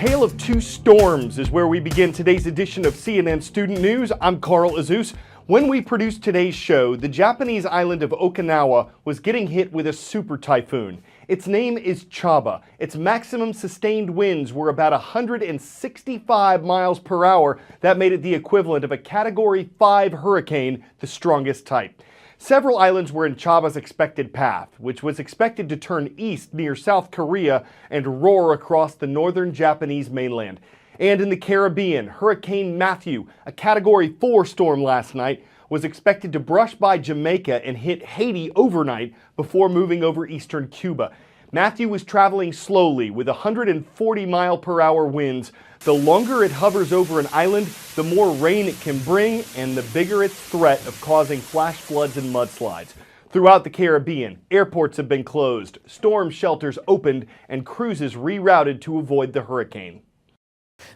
tale of two storms is where we begin today's edition of CNN Student News. I'm Carl Azus. When we produced today's show, the Japanese island of Okinawa was getting hit with a super typhoon. Its name is Chaba. Its maximum sustained winds were about 165 miles per hour. That made it the equivalent of a Category 5 hurricane, the strongest type. Several islands were in Chaba's expected path, which was expected to turn east near South Korea and roar across the northern Japanese mainland. And in the Caribbean, Hurricane Matthew, a Category 4 storm last night, was expected to brush by Jamaica and hit Haiti overnight before moving over eastern Cuba. Matthew was traveling slowly with 140-mile-per-hour winds. The longer it hovers over an island, the more rain it can bring and the bigger its threat of causing flash floods and mudslides. Throughout the Caribbean, airports have been closed, storm shelters opened, and cruises rerouted to avoid the hurricane.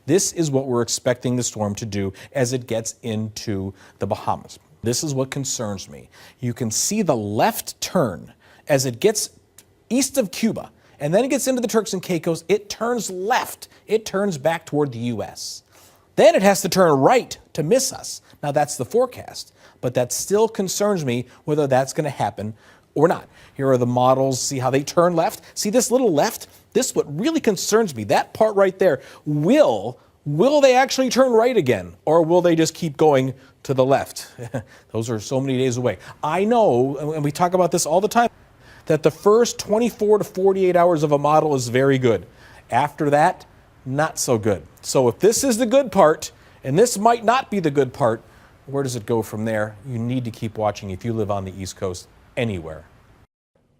This is what we're expecting the storm to do as it gets into the Bahamas. This is what concerns me. You can see the left turn as it gets east of Cuba, and then it gets into the Turks and Caicos. It turns left. It turns back toward the U.S. Then it has to turn right to miss us. Now, that's the forecast, but that still concerns me whether that's going to happen or not. Here are the models. See how they turn left? See this little left? This is what really concerns me. That part right there. Will they actually turn right again, or will they just keep going to the left? Those are so many days away. I know, and we talk about this all the time, that the first 24 to 48 hours of a model is very good. After that, not so good. So if this is the good part, and this might not be the good part, where does it go from there? You need to keep watching if you live on the East Coast anywhere.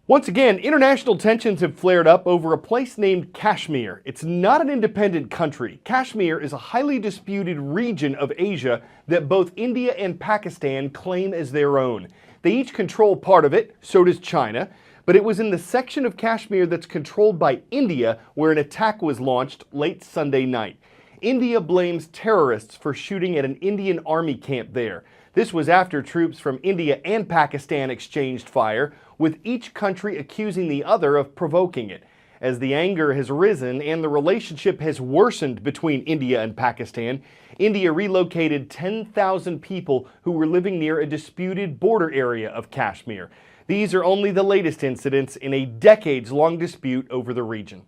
Once again, international tensions have flared up over a place named Kashmir. It's not an independent country. Kashmir is a highly disputed region of Asia that both India and Pakistan claim as their own. They each control part of it, so does China, but it was in the section of Kashmir that's controlled by India where an attack was launched late Sunday night. India blames terrorists for shooting at an Indian army camp there. This was after troops from India and Pakistan exchanged fire, with each country accusing the other of provoking it. As the anger has risen and the relationship has worsened between India and Pakistan, India relocated 10,000 people who were living near a disputed border area of Kashmir. These are only the latest incidents in a decades-long dispute over the region.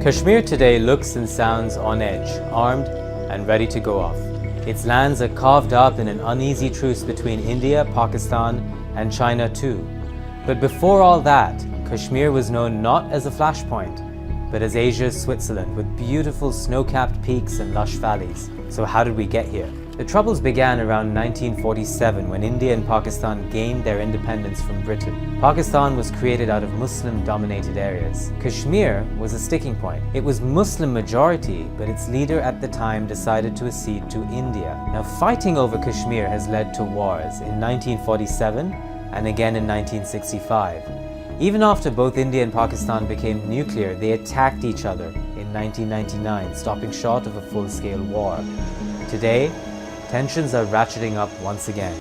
Kashmir today looks and sounds on edge, armed and ready to go off. Its lands are carved up in an uneasy truce between India, Pakistan and China too. But before all that, Kashmir was known not as a flashpoint, but as Asia's Switzerland, with beautiful snow-capped peaks and lush valleys. So how did we get here? The troubles began around 1947 when India and Pakistan gained their independence from Britain. Pakistan was created out of Muslim-dominated areas. Kashmir was a sticking point. It was Muslim majority, but its leader at the time decided to accede to India. Now, fighting over Kashmir has led to wars in 1947 and again in 1965. Even after both India and Pakistan became nuclear, they attacked each other in 1999, stopping short of a full-scale war. Today, tensions are ratcheting up once again.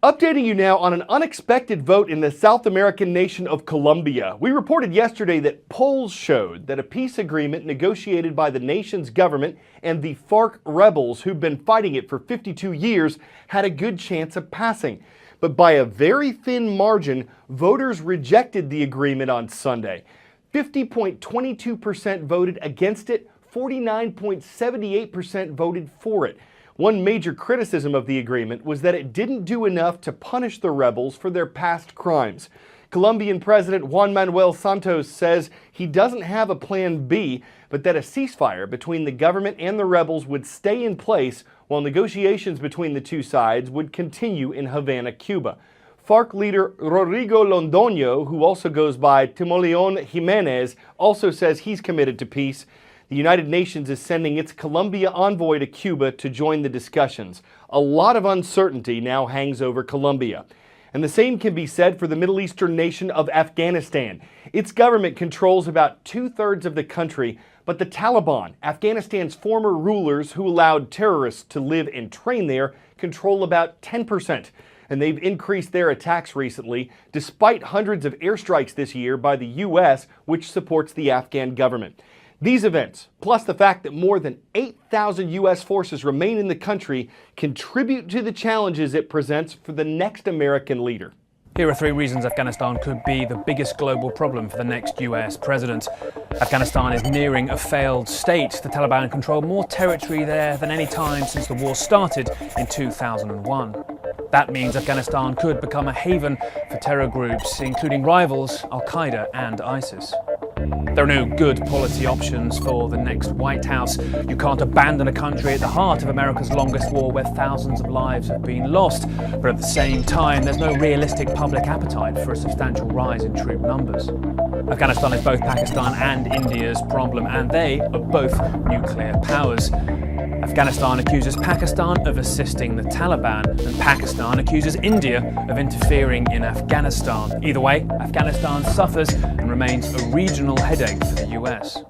Updating you now on an unexpected vote in the South American nation of Colombia. We reported yesterday that polls showed that a peace agreement negotiated by the nation's government and the FARC rebels who've been fighting it for 52 years had a good chance of passing. But by a very thin margin, voters rejected the agreement on Sunday. 50.22% voted against it, 49.78% voted for it. One major criticism of the agreement was that it didn't do enough to punish the rebels for their past crimes. Colombian President Juan Manuel Santos says he doesn't have a plan B, but that a ceasefire between the government and the rebels would stay in place while negotiations between the two sides would continue in Havana, Cuba. FARC leader Rodrigo Londoño, who also goes by Timoleon Jimenez, also says he's committed to peace. The United Nations is sending its Colombia envoy to Cuba to join the discussions. A lot of uncertainty now hangs over Colombia. And the same can be said for the Middle Eastern nation of Afghanistan. Its government controls about 2/3 of the country, but the Taliban, Afghanistan's former rulers who allowed terrorists to live and train there, control about 10%. and they've increased their attacks recently, despite hundreds of airstrikes this year by the U.S., which supports the Afghan government. These events, plus the fact that more than 8,000 U.S. forces remain in the country, contribute to the challenges it presents for the next American leader. Here are 3 reasons Afghanistan could be the biggest global problem for the next US president. Afghanistan is nearing a failed state. The Taliban control more territory there than any time since the war started in 2001. That means Afghanistan could become a haven for terror groups, including rivals Al-Qaeda and ISIS. There are no good policy options for the next White House. You can't abandon a country at the heart of America's longest war where thousands of lives have been lost. But at the same time, there's no realistic public appetite for a substantial rise in troop numbers. Afghanistan is both Pakistan and India's problem, and they are both nuclear powers. Afghanistan accuses Pakistan of assisting the Taliban, and Pakistan accuses India of interfering in Afghanistan. Either way, Afghanistan suffers and remains a regional headache for the US.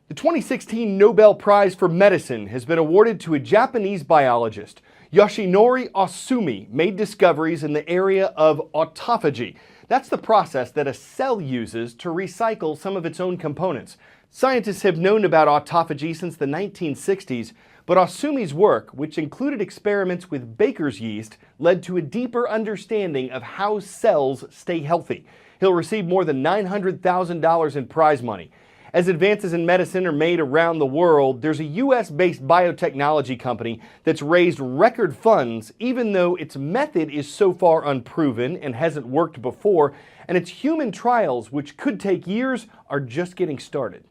The 2016 Nobel Prize for Medicine has been awarded to a Japanese biologist. Yoshinori Osumi made discoveries in the area of autophagy. That's the process that a cell uses to recycle some of its own components. Scientists have known about autophagy since the 1960s, but Osumi's work, which included experiments with baker's yeast, led to a deeper understanding of how cells stay healthy. He'll receive more than $900,000 in prize money. As advances in medicine are made around the world, there's a US-based biotechnology company that's raised record funds, even though its method is so far unproven and hasn't worked before, and its human trials, which could take years, are just getting started.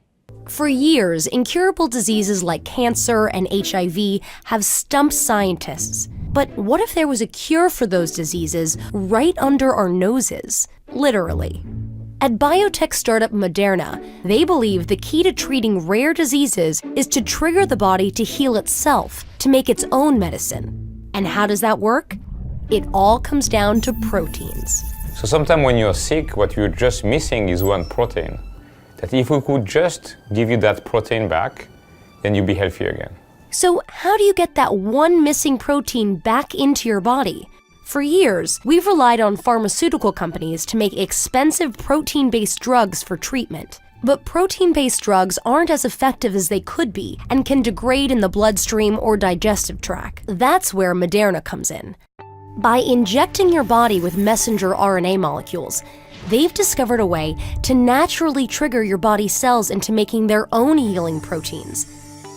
For years, incurable diseases like cancer and HIV have stumped scientists. But what if there was a cure for those diseases right under our noses? Literally. At biotech startup Moderna, they believe the key to treating rare diseases is to trigger the body to heal itself, to make its own medicine. And how does that work? It all comes down to proteins. So sometimes when you're sick, what you're just missing is one protein. That if we could just give you that protein back, then you'll be healthy again. So how do you get that one missing protein back into your body? For years, we've relied on pharmaceutical companies to make expensive protein-based drugs for treatment. But protein-based drugs aren't as effective as they could be and can degrade in the bloodstream or digestive tract. That's where Moderna comes in. By injecting your body with messenger RNA molecules, they've discovered a way to naturally trigger your body's cells into making their own healing proteins.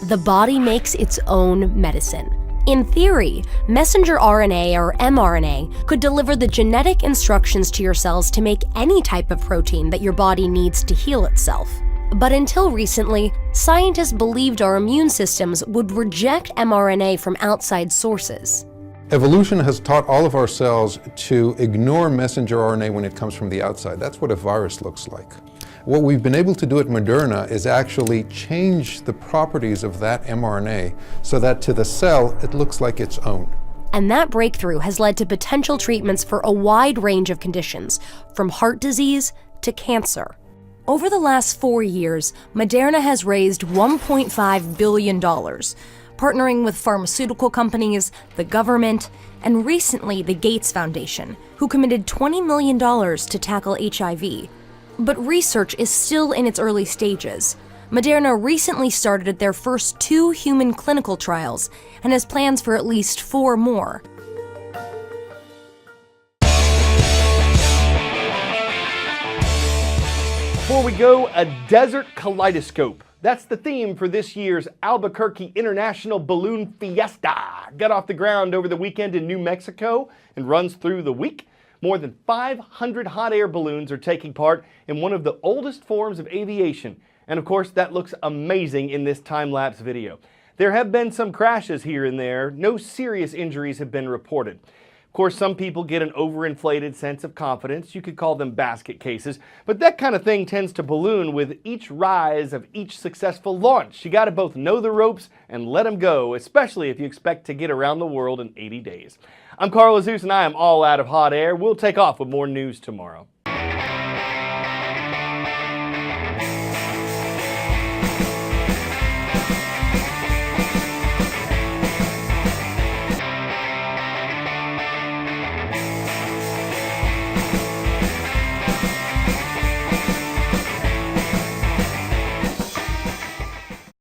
The body makes its own medicine. In theory, messenger RNA or mRNA could deliver the genetic instructions to your cells to make any type of protein that your body needs to heal itself. But until recently, scientists believed our immune systems would reject mRNA from outside sources. Evolution has taught all of our cells to ignore messenger RNA when it comes from the outside. That's what a virus looks like. What we've been able to do at Moderna is actually change the properties of that mRNA so that to the cell it looks like its own. And that breakthrough has led to potential treatments for a wide range of conditions, from heart disease to cancer. Over the last 4 years, Moderna has raised $1.5 billion, partnering with pharmaceutical companies, the government, and recently the Gates Foundation, who committed $20 million to tackle HIV. But research is still in its early stages. Moderna recently started their first 2 human clinical trials and has plans for at least 4 more. Before we go, a desert kaleidoscope. That's the theme for this year's Albuquerque International Balloon Fiesta. Got off the ground over the weekend in New Mexico and runs through the week. More than 500 hot air balloons are taking part in one of the oldest forms of aviation. And of course, that looks amazing in this time-lapse video. There have been some crashes here and there. No serious injuries have been reported. Of course, some people get an overinflated sense of confidence. You could call them basket cases. But that kind of thing tends to balloon with each rise of each successful launch. You got to both know the ropes and let them go, especially if you expect to get around the world in 80 days. I'm Carl Azus, and I am all out of hot air. We'll take off with more news tomorrow.